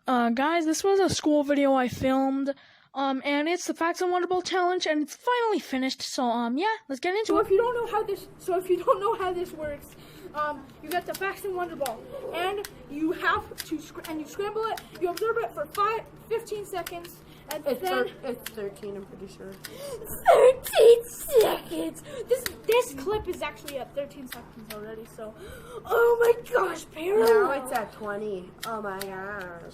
Guys, this was a school video I filmed, and it's the Faxon Wonder Bowl challenge, and it's finally finished. So, yeah, let's get into it. If you don't know how this works, you get the Faxon Wonder Ball, and you have to you scramble it. You observe it for 15 seconds, and it's 13. I'm pretty sure. 13 seconds. This clip is actually at 13 seconds already. So, oh my gosh, Now it's at 20. Oh my gosh.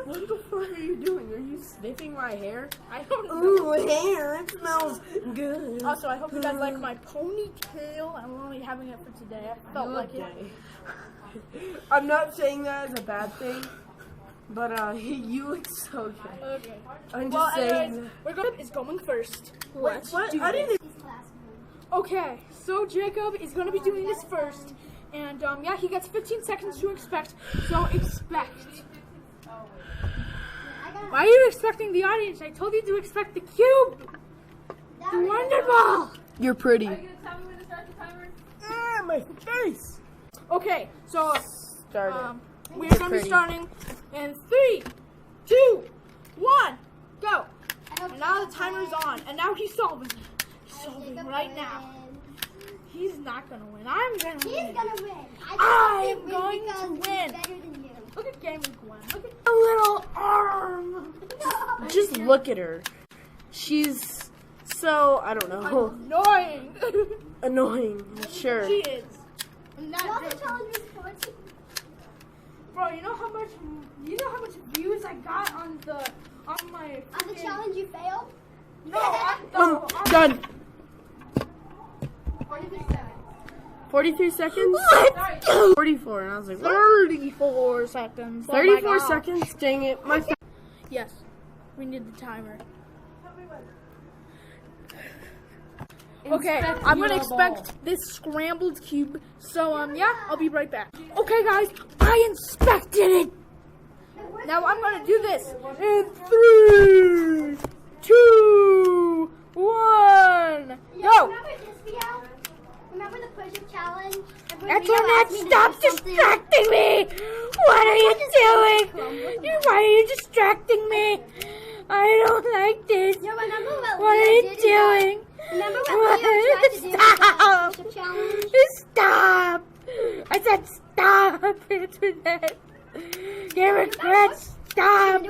What the fuck are you doing? Are you sniffing my hair? I don't know. Ooh, hair. It smells good. Also, I hope you guys like my ponytail. I'm only having it for today. I felt like it. I'm not saying that as a bad thing, but you look so good. Okay. I'm just saying. Anyways, is going first. What? I didn't. Okay, so Jacob is going to be doing this first, and yeah, he gets 15 seconds to expect. So expect. Why are you expecting the audience? I told you to expect the cube! The Wonder Ball! You're pretty. Are you going to tell me when to start the timer? Ah, my face! Okay, so we're going to be starting in 3, 2, 1, go! And now the timer's on, and now he's solving. He's solving right now. He's not going to win. I'm going to win. He's going to win. I'm going to win. Look at Gamer Gwen. Look at a little arm. No. Just look at her. She's so, I don't know. Annoying. Annoying, sure. She is. I'm not What the joking. challenge is 14? Bro, you know how much views I got on my On the challenge you failed? No, on Done. 43 seconds. 43 seconds? What? 44, and I was like, 34 seconds. 34 seconds? Dang it. Yes, we need the timer. Okay, I'm gonna expect this scrambled cube. So, yeah, I'll be right back. Okay, guys, I inspected it. Now I'm gonna do this in 3, 2, 1, go. Remember this video? Remember the push-up challenge? Antoinette, stop distracting me! What are you doing? Why are you distracting me? I don't like this. No, remember What are you doing? Remember what Leo tried to do with the push-up challenge? Stop! I said stop, Antoinette. Gamer Gwen, stop!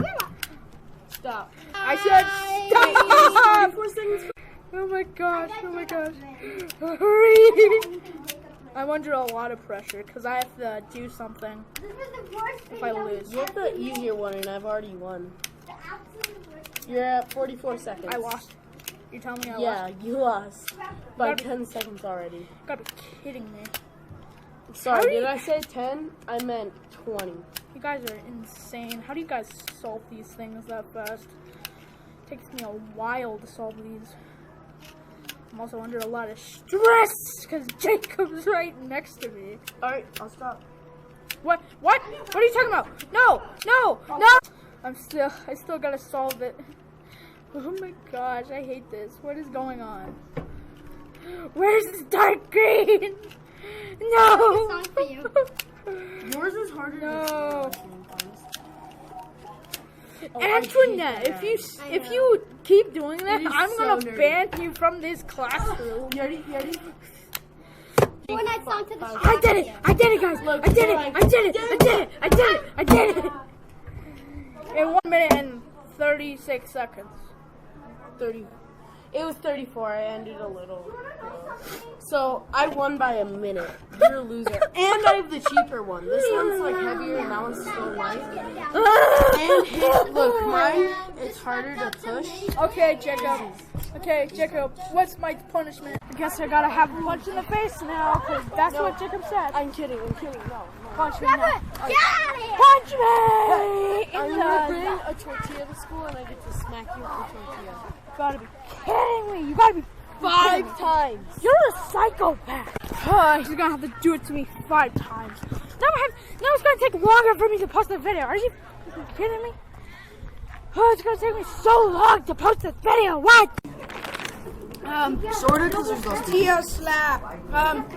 Stop. I said stop! 4 seconds. Oh my gosh, hurry! I'm under a lot of pressure because I have to do something This was the worst if I video. lose. You have the easier one, and I've already won. The absolute worst. You're at 44 seconds. I lost. You're telling me I lost? Yeah, you lost. By Gotta be- 10 seconds already. You gotta be kidding me. Sorry, did I say 10? I meant 20. You guys are insane. How do you guys solve these things that fast? It takes me a while to solve these. I'm also under a lot of stress because Jacob's right next to me. Alright, I'll stop. What? What? What are you talking about? No! No! No! I still gotta solve it. Oh my gosh, I hate this. What is going on? Where's this dark green? No! Song for you. Yours is harder No. to sometimes. Antoinette, if you keep doing that, It is I'm so gonna nerdy. ban you from this classroom. You ready? Fortnite song to the I did it! I did it, guys! I did it! I did it! I did it! I did it! I did it! In 1 minute and 36 seconds. 30. It was 34. I ended a little. So I won by a minute. You're a loser. And I have the cheaper one. This one's like heavier, and that one's so light. And look, mine it's harder to push. Okay, Jacob. Okay, Jacob. What's my punishment? I guess I gotta have a punch in the face now, because that's what Jacob said. I'm kidding. No. Punch me now. Get out of here! Punch me! I'm In gonna the... bring a tortilla to school, and I get to smack you with the tortilla. You gotta be kidding me. You gotta be 5 times. You're a psychopath. He's gonna have to do it to me 5 times. Now it's gonna take longer for me to post the video. Are you kidding me? Oh, it's gonna take me so long to post this video. What? Sorta, because there's those Tia slap.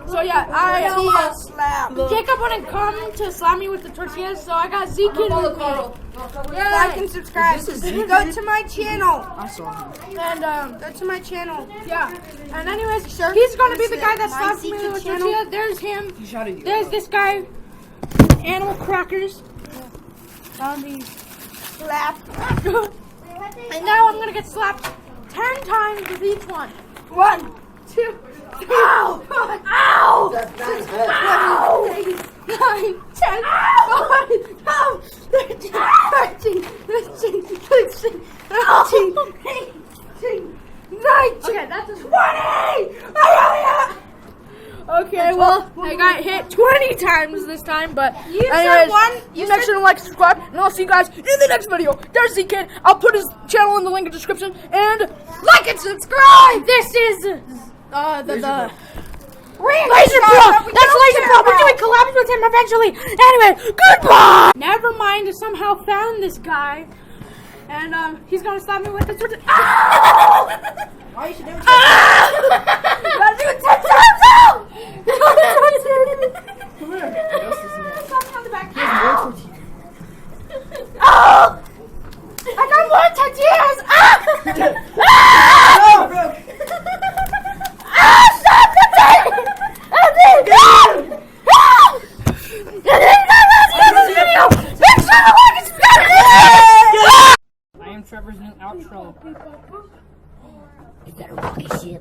So yeah, I slap. Jacob wouldn't come to slap me with the tortillas, so I got Zeke in with me. Like and subscribe. Go to my channel. I saw him. And go to my channel. Yeah. And anyways, he's gonna be the guy that slaps me with the tortilla. There's him. He shot at you. There's this guy. Animal crackers. Zombies. Slap. And now I'm gonna get slapped 10 times with each one. 1, 2, 3, 4, 5, ow! 6, 7, 8, 9, 10, 12, 13, 14, 15, 16, 17, 18, 19. Okay, that's a 20! Okay, well, I got hit 20 times this time, but anyways, make sure to like, subscribe, and I'll see you guys in the next video. There's the kid. I'll put his channel in the link in the description, and like and subscribe. This is the Laser Pro. That's Laser Pro. We're doing collabs with him eventually. Anyway, goodbye. Never mind. I somehow found this guy, and he's gonna stop me with the switch. Why you should never Gotta do it 10 times out! Come here. Something on the back. Oh! I got more tortillas! Stop it! I am Trevor's new outro. You better rocket ship.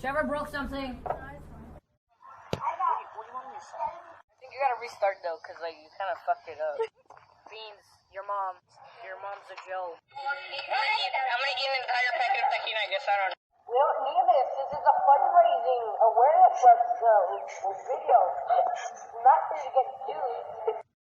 Trevor broke something. I think you gotta restart though, cause like you kind of fucked it up. Beans, your mom's a Joe. I'm gonna eat an entire packet of taquina. I guess I don't know. We don't need this. This is a fundraising awareness video. Not here to get views.